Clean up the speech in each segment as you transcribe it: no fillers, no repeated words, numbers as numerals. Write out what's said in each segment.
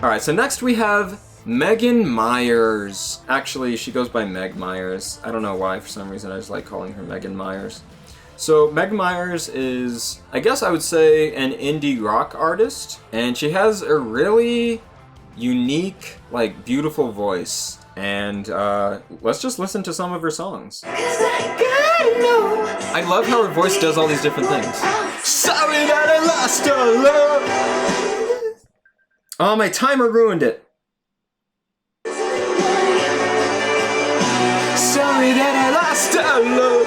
Alright, so next we have Meg Myers. Actually, she goes by Meg Myers. I don't know why, for some reason I just like calling her Meg Myers. So Meg Myers is, I guess I would say, an indie rock artist, and she has a really unique, like, beautiful voice. And let's just listen to some of her songs. I love how her voice does all these different things. Sorry that I lost our love. Oh, my timer ruined it. Sorry that I lost our love.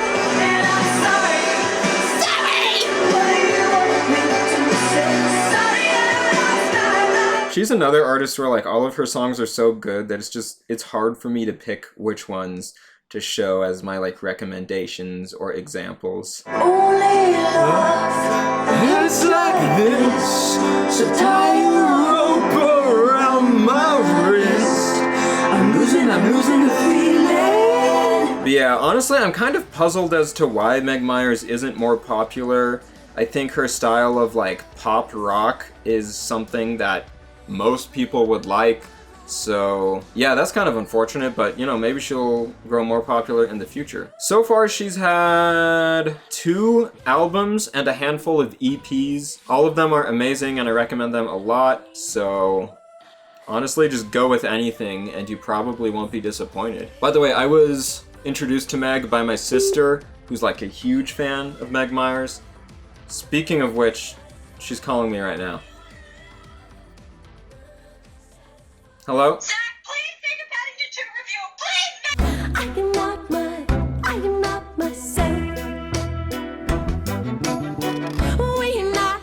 She's another artist where like all of her songs are so good that it's hard for me to pick which ones to show as my like recommendations or examples. Only love is like this, so tie a rope around my wrist. I'm losing the feeling. But yeah, honestly, I'm kind of puzzled as to why Meg Myers isn't more popular. I think her style of like pop rock is something that most people would like. So yeah, that's kind of unfortunate, but you know, maybe she'll grow more popular in the future. So far, she's had 2 albums and a handful of EPs. All of them are amazing and I recommend them a lot. So honestly, just go with anything and you probably won't be disappointed. By the way, I was introduced to Meg by my sister, who's like a huge fan of Meg Myers. Speaking of which, she's calling me right now. Hello? Zach, please make a Paddington 2 review, please! I am not myself. We're not.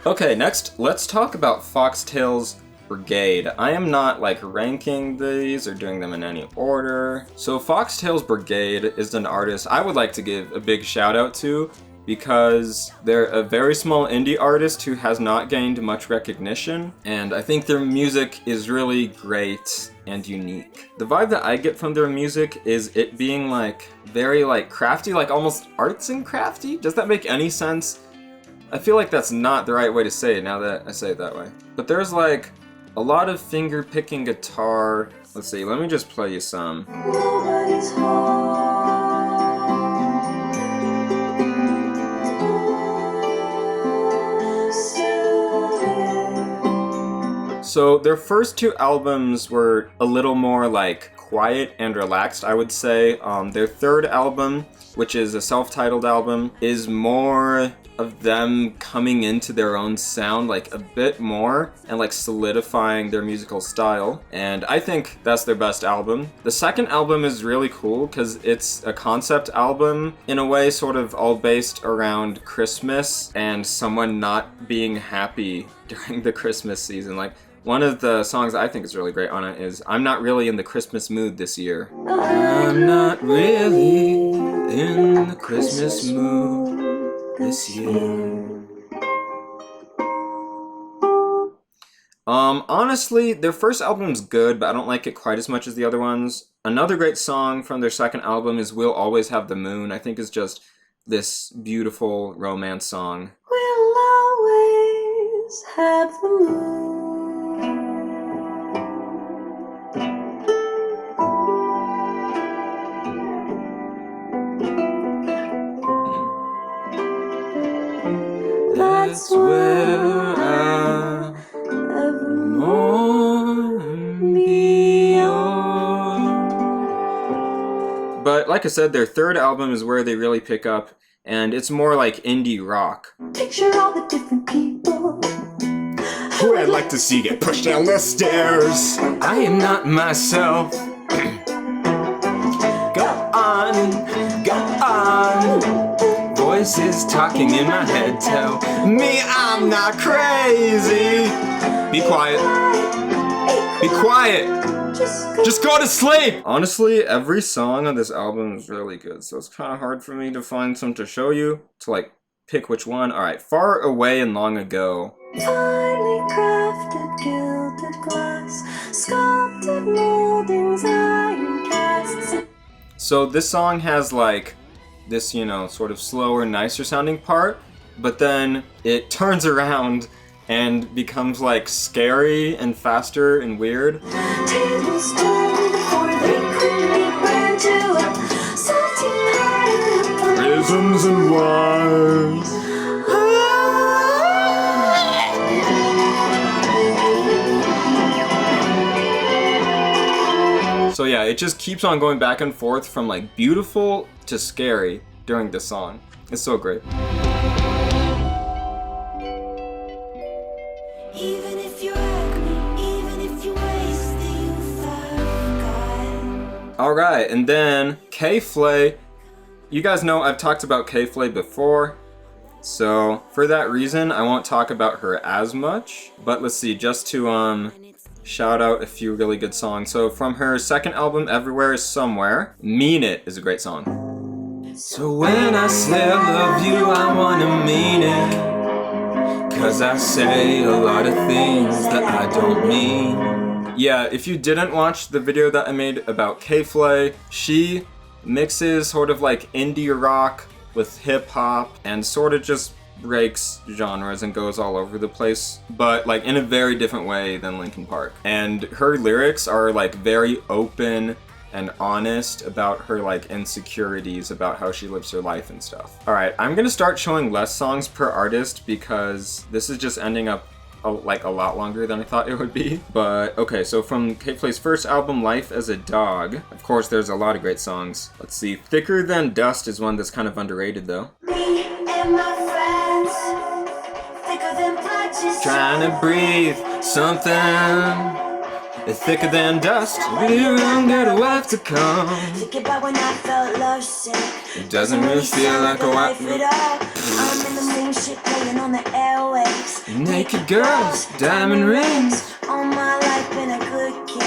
Okay, next, let's talk about Foxtails Brigade. I am not like ranking these or doing them in any order. So Foxtails Brigade is an artist I would like to give a big shout out to, because they're a very small indie artist who has not gained much recognition, and I think their music is really great and unique. The vibe that I get from their music is it being like very like crafty, like almost arts and crafty. Does that make any sense? I feel like that's not the right way to say it now that I say it that way. But there's like a lot of finger picking guitar. Let's see, let me just play you some. Nobody's home. So their first 2 albums were a little more like quiet and relaxed, I would say. Their 3rd album, which is a self-titled album, is more of them coming into their own sound like a bit more and like solidifying their musical style. And I think that's their best album. The 2nd album is really cool because it's a concept album in a way, sort of all based around Christmas and someone not being happy during the Christmas season. Like, one of the songs I think is really great on it is I'm not really in the Christmas mood this year. I'm not really in the Christmas mood this year. Honestly, their first album's good, but I don't like it quite as much as the other ones. Another great song from their 2nd album is We'll Always Have the Moon. I think is just this beautiful romance song. We'll always have the moon. That's where I evermore be yours. But like I said, their 3rd album is where they really pick up, and it's more like indie rock. Picture all the different people Who I'd like to see get pushed down the stairs. I am not myself. Go on, go on. Voices talking in my head tell me I'm not crazy. Be quiet. Be quiet. Just go to sleep. Honestly, every song on this album is really good, so it's kind of hard for me to find some to show you, to like pick which one. All right, Far Away and Long Ago. Finely crafted gilded glass, sculpted moldings, iron casts. So this song has like this, you know, sort of slower, nicer sounding part, but then it turns around and becomes like scary and faster and weird. Tables turned before they quickly burn to a salty pie. Prisms and wires. So yeah, it just keeps on going back and forth from like beautiful to scary during the song. It's so great. Even if you're ugly, even if you waste the youth I've got. Alright, and then K.Flay. You guys know I've talked about K.Flay before. So for that reason, I won't talk about her as much. But let's see, just to shout out a few really good songs. So from her second album, Everywhere is Somewhere, Mean It is a great song. So when I say I love you, I wanna mean it. 'Cause I say a lot of things that I don't mean. Yeah, if you didn't watch the video that I made about K.Flay, she mixes sort of like indie rock with hip hop and sort of just breaks genres and goes all over the place, but like in a very different way than Linkin Park. And her lyrics are like very open and honest about her like insecurities about how she lives her life and stuff. Alright, I'm gonna start showing less songs per artist because this is just ending up like a lot longer than I thought it would be. But okay, so from K.Flay's first album, Life as a Dog, of course there's a lot of great songs. Let's see, Thicker Than Dust is one that's kind of underrated though. Me and my friends, thicker than blood, just Trying to breathe something thicker than dust. We don't get a wife to come. think about when I felt love sick. It doesn't really feel like a wife at all. I'm in the same shit playing on the airwaves. Naked girls, diamond rings. All my life been a good kid.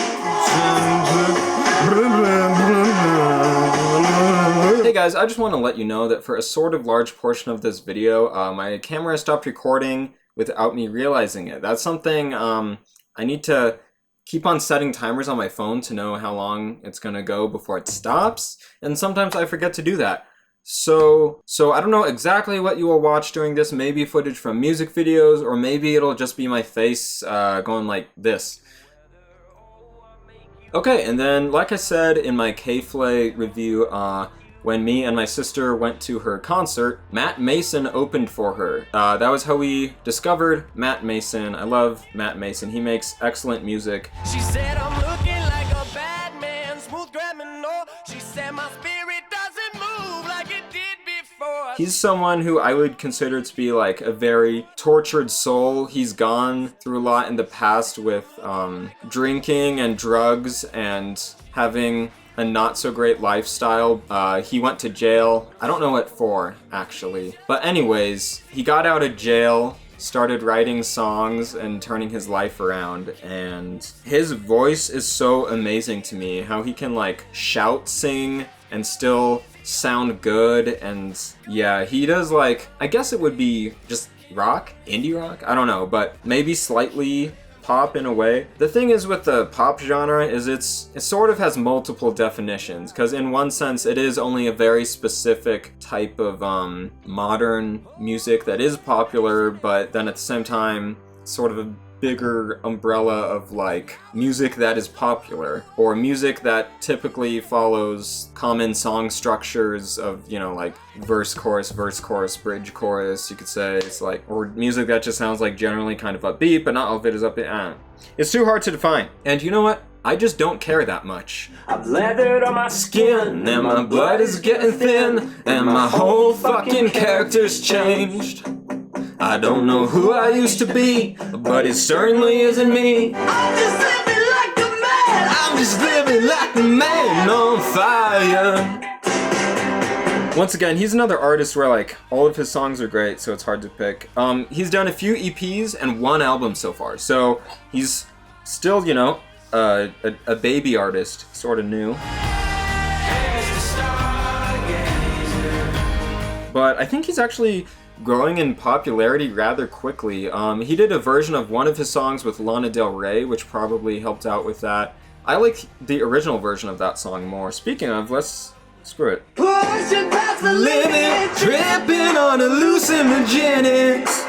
Hey guys, I just want to let you know that for a sort of large portion of this video, my camera stopped recording without me realizing it. That's something I need to keep on setting timers on my phone to know how long it's gonna go before it stops, and sometimes I forget to do that. So I don't know exactly what you will watch during this, maybe footage from music videos, or maybe it'll just be my face going like this. Okay, and then like I said in my K.Flay review, when me and my sister went to her concert, Maeson opened for her. That was how we discovered Maeson. I love Maeson. He makes excellent music. She said I'm looking like a bad man, smooth criminal. She said my spirit doesn't move like it did before. He's someone who I would consider to be like a very tortured soul. He's gone through a lot in the past with drinking and drugs and having a not so great lifestyle. He went to jail. I don't know what for, actually. But anyways, he got out of jail, started writing songs and turning his life around, and his voice is so amazing to me. How he can like shout, sing, and still sound good. And yeah, he does like, I guess it would be just rock, indie rock? I don't know, but maybe slightly pop in a way. The thing is with the pop genre is it sort of has multiple definitions, because in one sense it is only a very specific type of modern music that is popular, but then at the same time sort of a bigger umbrella of like music that is popular, or music that typically follows common song structures of, you know, like verse chorus, bridge chorus, you could say. It's like, or music that just sounds like generally kind of upbeat, but not all of it is upbeat. It's too hard to define. And you know what? I just don't care that much. I've leathered on my skin, and my blood is getting thin, and my whole fucking character's changed. I don't know who I used to be, but it certainly isn't me. I'm just living like a man. I'm just living like a man on fire. Once again, he's another artist where like all of his songs are great, so it's hard to pick. He's done a few EPs and one album so far, so he's still, you know, a baby artist, sort of new. But I think he's actually growing in popularity rather quickly. He did a version of one of his songs with Lana Del Rey, which probably helped out with that. I like the original version of that song more. Speaking of, let's screw it. Pushing past the limit, tripping on hallucinogenics.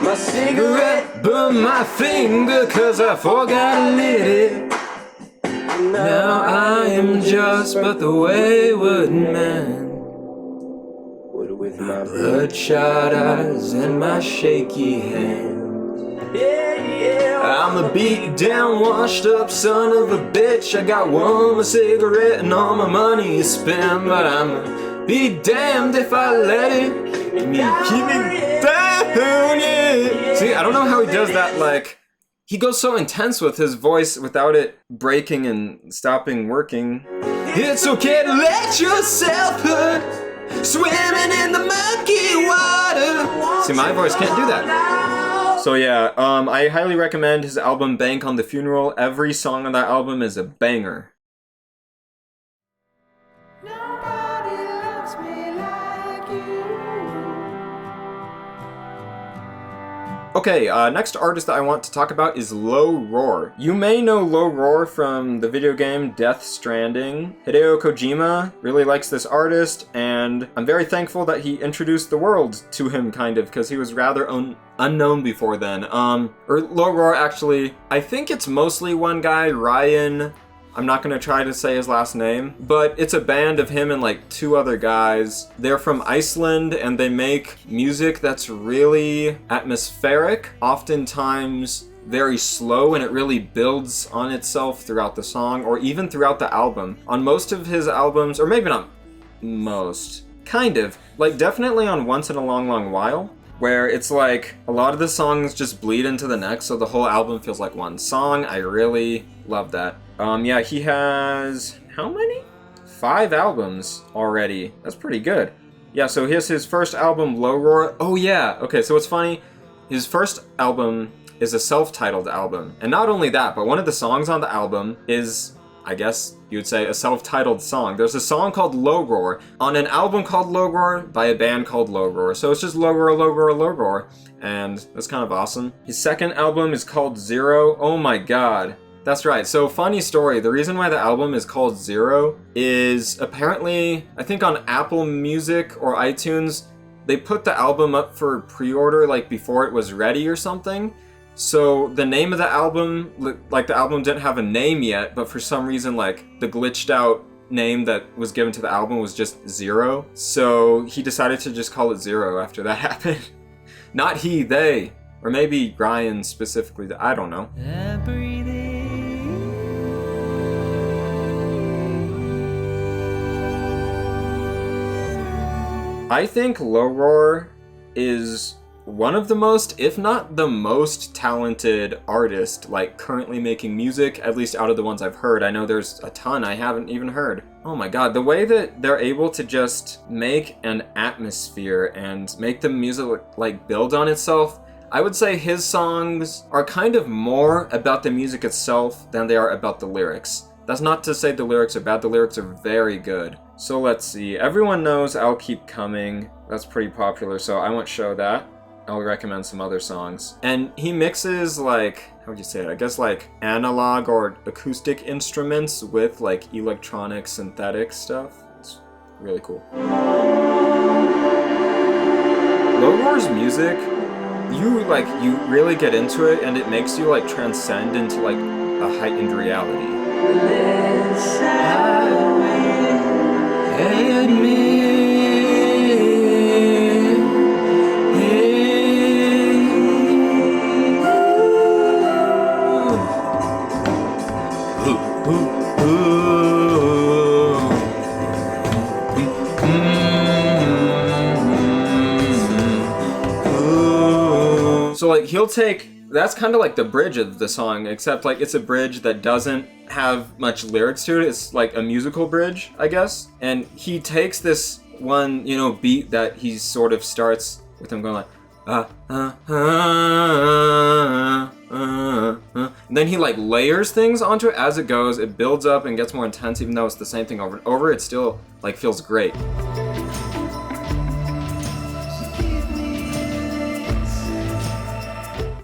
My cigarette. Burn my finger cause I forgot to lit it. Now I am just but the wayward man, With my bloodshot eyes and my shaky hands. I'm a beat down, washed up son of a bitch. I got one more cigarette and all my money is spent, but I'm be damned if I let it keep me down, yeah. See, I don't know how he does that, like, he goes so intense with his voice without it breaking and stopping working. It's okay to let yourself hurt, swimming in the murky water. See, my voice can't do that. So yeah, I highly recommend his album Bank on the Funeral. Every song on that album is a banger. Nobody loves me like you. Okay, next artist that I want to talk about is Low Roar. You may know Low Roar from the video game Death Stranding. Hideo Kojima really likes this artist, and I'm very thankful that he introduced the world to him, kind of, because he was rather unknown before then. Or Low Roar, actually, I think it's mostly one guy, Ryan. I'm not gonna try to say his last name, but it's a band of him and like two other guys. They're from Iceland and they make music that's really atmospheric, oftentimes very slow, and it really builds on itself throughout the song or even throughout the album. On most of his albums, or maybe not most, kind of, like definitely on Once in a Long Long While, where it's like a lot of the songs just bleed into the next, so the whole album feels like one song. I really love that. Yeah, he has, how many? 5 albums already. That's pretty good. Yeah, so here's his first album, Low Roar. Oh yeah, okay, so it's funny. His first album is a self-titled album. And not only that, but one of the songs on the album is, I guess you would say, a self-titled song. There's a song called Low Roar on an album called Low Roar by a band called Low Roar. So it's just Low Roar, Low Roar, Low Roar. And that's kind of awesome. His second album is called Zero. Oh my god. That's right. So funny story. The reason why the album is called Zero is apparently, I think on Apple Music or iTunes, they put the album up for pre-order like before it was ready or something. So the name of the album, like the album didn't have a name yet, but for some reason like the glitched out name that was given to the album was just Zero. So he decided to just call it Zero after that happened. Not he, they. Or maybe Ryan specifically, I don't know. I think Low Roar is one of the most, if not the most talented artist, like currently making music, at least out of the ones I've heard. I know there's a ton I haven't even heard. Oh my god, the way that they're able to just make an atmosphere and make the music like build on itself. I would say his songs are kind of more about the music itself than they are about the lyrics. That's not to say the lyrics are bad, the lyrics are very good. So let's see, everyone knows I'll Keep Coming. That's pretty popular, so I won't show that. I'll recommend some other songs. And he mixes like, how would you say it? I guess like analog or acoustic instruments with like electronic synthetic stuff. It's really cool. Low Roar's music, you really get into it and it makes you like transcend into like a heightened reality. So like he'll take, that's kind of like the bridge of the song, except like it's a bridge that doesn't have much lyrics to it. It's like a musical bridge, I guess. And he takes this one, you know, beat that he sort of starts with him going like, and then he like layers things onto it as it goes. It builds up and gets more intense, even though it's the same thing over and over. It still like feels great.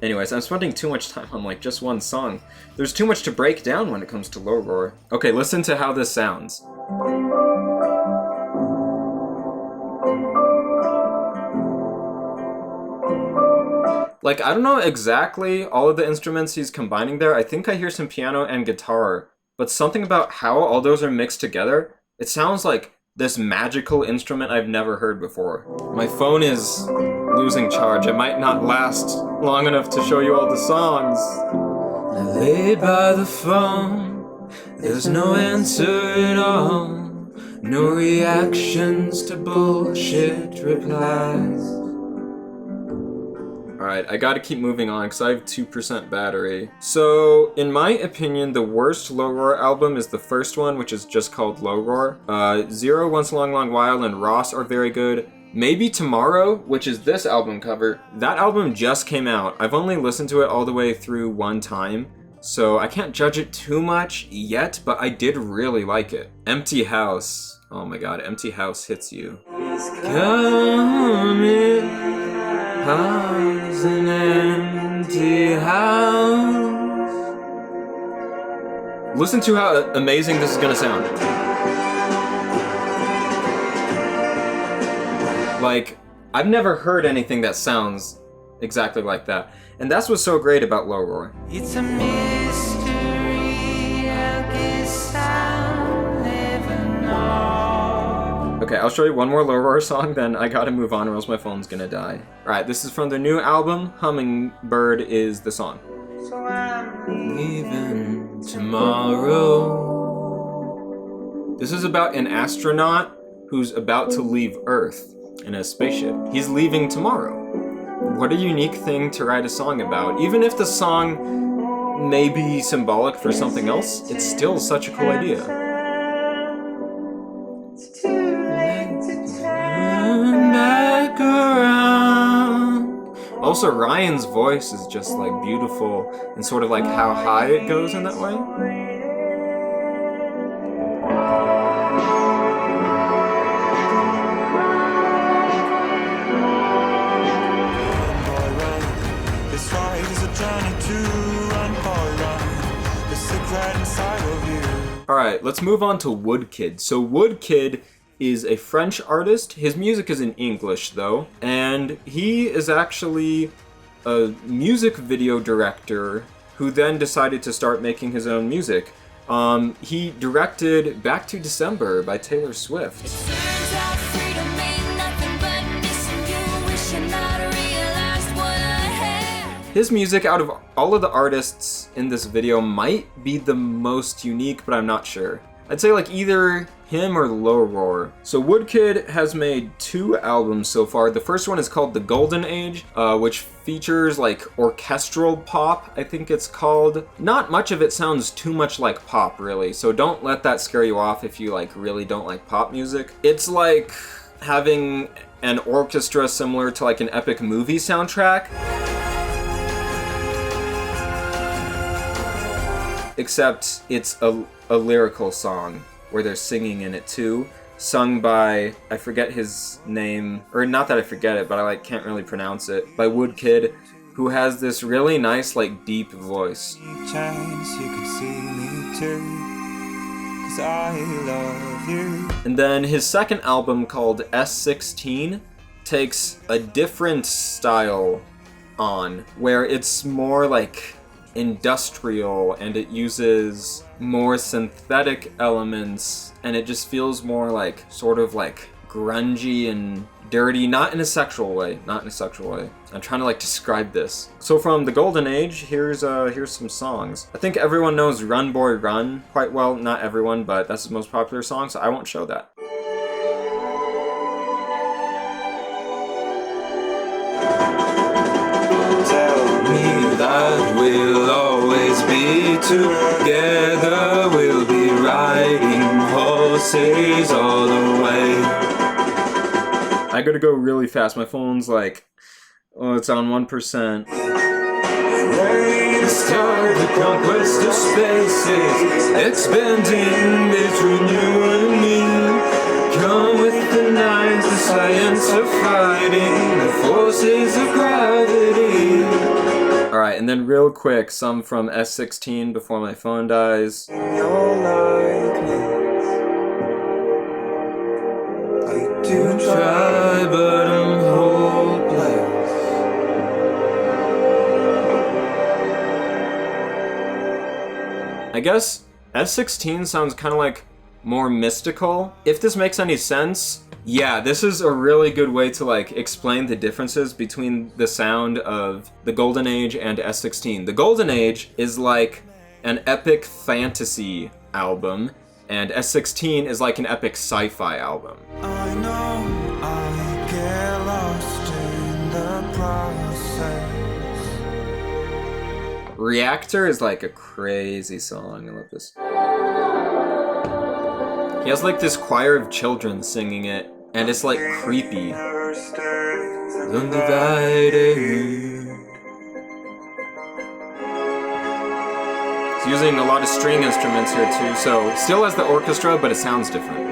Anyways, I'm spending too much time on like just one song. There's too much to break down when it comes to Low Roar. Okay, listen to how this sounds. Like, I don't know exactly all of the instruments he's combining there. I think I hear some piano and guitar, but something about how all those are mixed together, it sounds like this magical instrument I've never heard before. My phone is losing charge. It might not last long enough to show you all the songs. I lay by the phone, there's no answer at all. No reactions to bullshit replies. Alright, I gotta keep moving on because I have 2% battery. So, in my opinion, the worst Low Roar album is the first one, which is just called Low Roar. Zero, Once a Long Long While, and Ross are very good. Maybe Tomorrow, which is this album cover, that album just came out. I've only listened to it all the way through one time, so I can't judge it too much yet, but I did really like it. Empty House. Oh my god, Empty House hits you. Coming, house, an empty house. Listen to how amazing this is gonna sound. Like, I've never heard anything that sounds exactly like that. And that's what's so great about Low Roar. It's a mystery, I guess I'll never know. Okay, I'll show you one more Low Roar song, then I gotta move on or else my phone's gonna die. Alright, this is from their new album, Hummingbird is the song. So I'm Leaving tomorrow. This is about an astronaut who's about to leave Earth in a spaceship. He's leaving tomorrow. What a unique thing to write a song about. Even if the song may be symbolic for something else, it's still such a cool idea. It's too late to Turn back around. Also, Ryan's voice is just like beautiful and sort of like how high it goes in that way. Alright, let's move on to Woodkid. So Woodkid is a French artist. His music is in English though, and he is actually a music video director who then decided to start making his own music. He directed Back to December by Taylor Swift. Turns out freedom ain't nothing but missing you, wishing I'd realized what I had. His music, out of all of the artists in this video, might be the most unique, but I'm not sure. I'd say like either him or Low Roar. So Woodkid has made 2 albums so far. The first one is called The Golden Age, which features like orchestral pop, I think it's called. Not much of it sounds too much like pop, really, so don't let that scare you off if you like really don't like pop music. It's like having an orchestra similar to like an epic movie soundtrack, except it's a lyrical song where they're singing in it too, sung by, I forget his name, or not that I forget it, but I like can't really pronounce it, by Woodkid, who has this really nice like deep voice. Chance you could see me too, 'cause I love you. And then his second album, called S16, takes a different style on, where it's more like industrial and it uses more synthetic elements, and it just feels more like sort of like grungy and dirty, not in a sexual way, not in a sexual way. I'm trying to like describe this. So from The Golden Age, here's some songs. I think everyone knows Run Boy Run quite well. Not everyone, but that's his most popular song, so I won't show that. That we'll always be together, we'll be riding horses all the way. I gotta go really fast, my phone's like, oh, it's on 1%. Ready to start the conquest of spaces, expanding between you and me. Come with the night, the science of fighting the forces of gravity. Alright, and then real quick, some from S16 before my phone dies. Your likeness, I do Try, but I'm hopeless. I guess S16 sounds kind of like more mystical. If this makes any sense, yeah, this is a really good way to like explain the differences between the sound of the Golden Age and S16. The Golden Age is like an epic fantasy album, and S16 is like an epic sci-fi album. I know I get lost in the process. Reactor is like a crazy song. I love this. He has like this choir of children singing it, and it's like creepy. Undivided. He's using a lot of string instruments here too, so still has the orchestra, but it sounds different.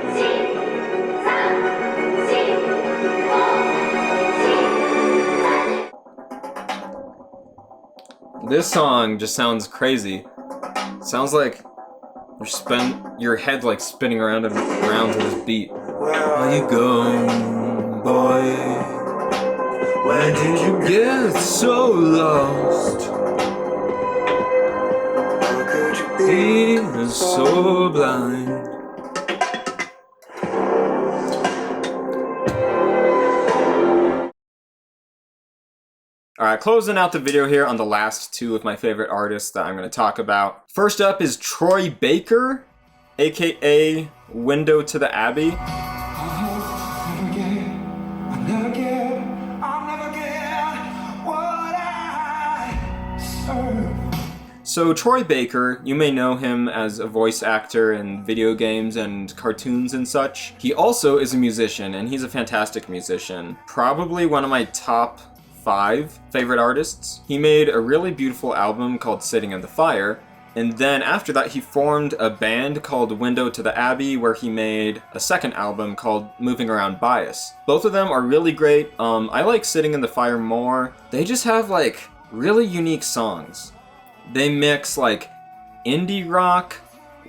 This song just sounds crazy. Sounds like your head like spinning around and around to this beat. Where are you going, boy? Where did you get so lost? How could you be so blind? Alright, closing out the video here on the last two of my favorite artists that I'm going to talk about. First up is Troy Baker, aka Window to the Abbey. So Troy Baker, you may know him as a voice actor in video games and cartoons and such. He also is a musician, and he's a fantastic musician. Probably one of my top 5 favorite artists. He made a really beautiful album called Sitting in the Fire, and then after that he formed a band called Window to the Abbey, where he made a second album called Moving Around Bias. Both of them are really great. I like Sitting in the Fire more. They just have like really unique songs. They mix like indie rock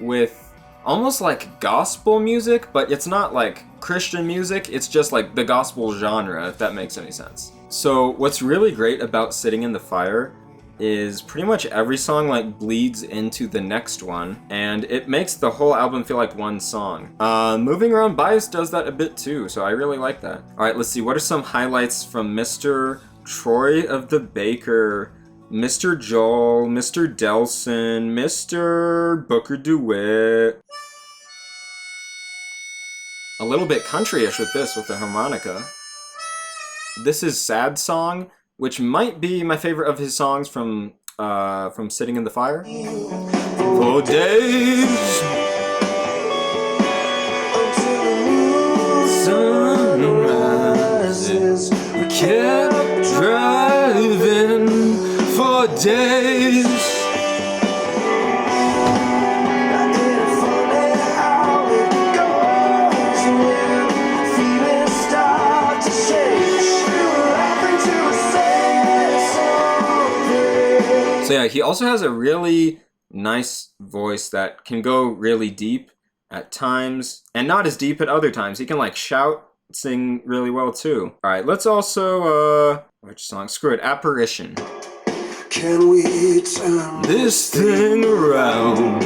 with almost like gospel music, but it's not like Christian music, it's just like the gospel genre, if that makes any sense. So what's really great about Sitting in the Fire is pretty much every song like bleeds into the next one, and it makes the whole album feel like one song. Moving Around Bias does that a bit too, so I really like that. Alright, let's see, what are some highlights from Mr. Troy of the Baker, Mr. Joel, Mr. Delson, Mr. Booker DeWitt. A little bit country-ish with this, with the harmonica. This is Sad Song, which might be my favorite of his songs from Sitting in the Fire. For days, sun rises, we kept driving for days. So yeah, he also has a really nice voice that can go really deep at times, and not as deep at other times. He can like shout, sing really well too. Alright, let's also, which song? Screw it, Apparition. Can we turn this thing around?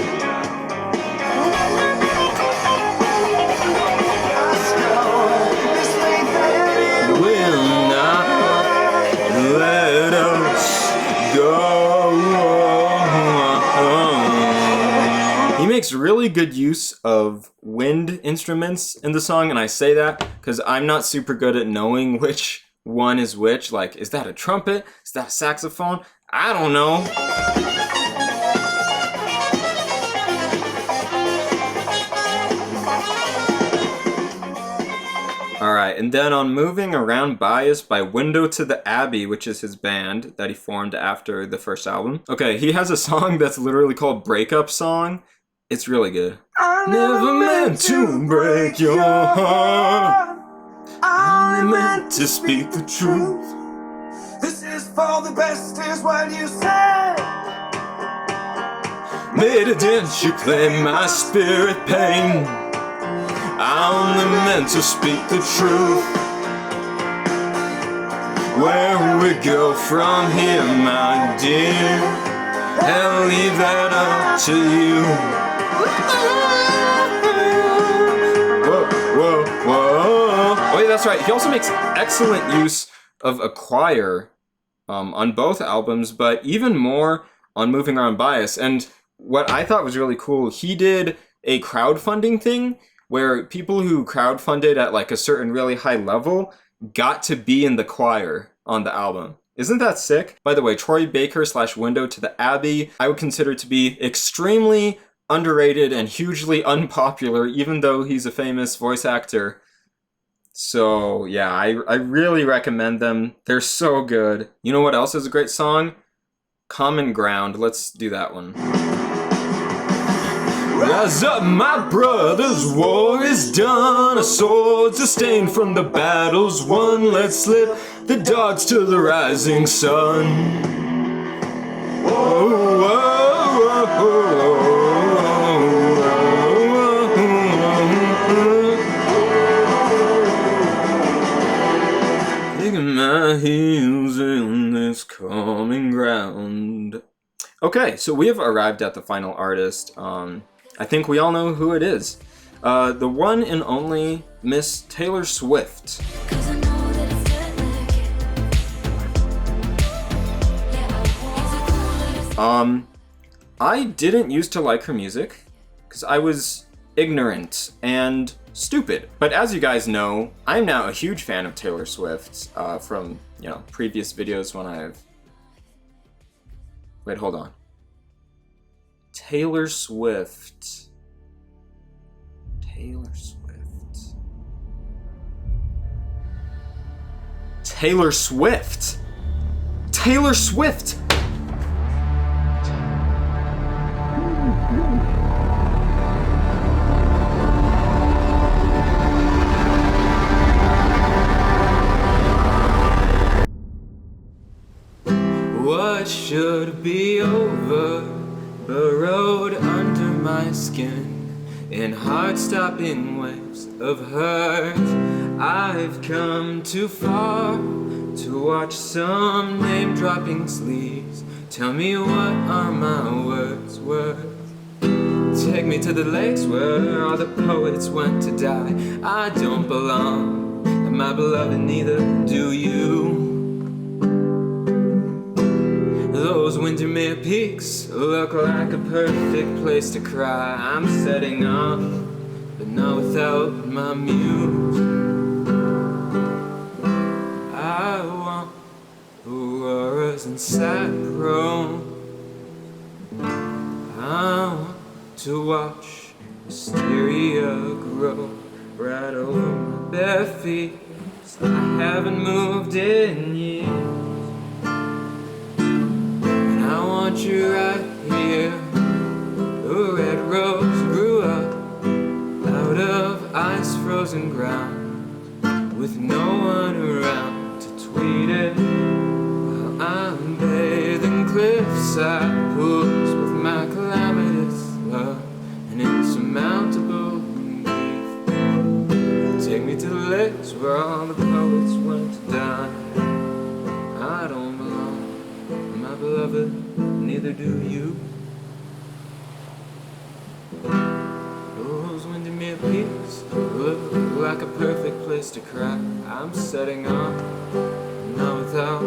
Will not let us go. He makes really good use of wind instruments in the song, and I say that because I'm not super good at knowing which one is which. Like, is that a trumpet? Is that a saxophone? I don't know. Alright, and then on Moving Around Bias by Window to the Abbey, which is his band that he formed after the first album. Okay, he has a song that's literally called Breakup Song. It's really good. I never meant to break your heart. I only meant to speak the truth. This is for the best is what you said. Made a dent, you claim my spirit pain. I only meant to speak the truth. Where we go from here, my dear, I'll leave that up to you. Whoa, whoa, whoa. Oh yeah, that's right. He also makes excellent use of a choir on both albums, but even more on Moving Around Bias. And what I thought was really cool, he did a crowdfunding thing where people who crowdfunded at like a certain really high level got to be in the choir on the album. Isn't that sick? By the way, Troy Baker / Window to the Abbey, I would consider to be extremely underrated and hugely unpopular, even though he's a famous voice actor. So yeah, I really recommend them. They're so good. You know what else is a great song? Common Ground. Let's do that one. Rise up, my brothers, war is done. Our swords are stained from the battles won. Let's slip the darts to the rising sun. Whoa, whoa, whoa, whoa. Digging my heels in this common ground. Okay, so we have arrived at the final artist. I think we all know who it is. The one and only Miss Taylor Swift. I didn't used to like her music because I was ignorant and stupid. But as you guys know, I'm now a huge fan of Taylor Swift from, you know, previous videos when I've... Wait, hold on. Taylor Swift. Taylor Swift. Taylor Swift. Taylor Swift. What should be over burrowed under my skin in heart-stopping waves of hurt. I've come too far to watch some name-dropping sleaze tell me what are my words worth. Take me to the lakes where all the poets went to die. I don't belong, and my beloved neither do you. Those Windermere Peaks look like a perfect place to cry. I'm setting off, but not without my muse. I want auroras and saffron. I want to watch wisteria grow right over my bare feet. I haven't moved in years. I want you right here. A red rose grew up out of ice-frozen ground, with no one around to tweet it, while I'm bathing cliffside pools with my calamitous love and insurmountable grief. Take me to the lakes where all the poets went to die. I don't belong, my beloved, neither do you. Those Windermere Peaks look like a perfect place to cry. I'm setting off, not without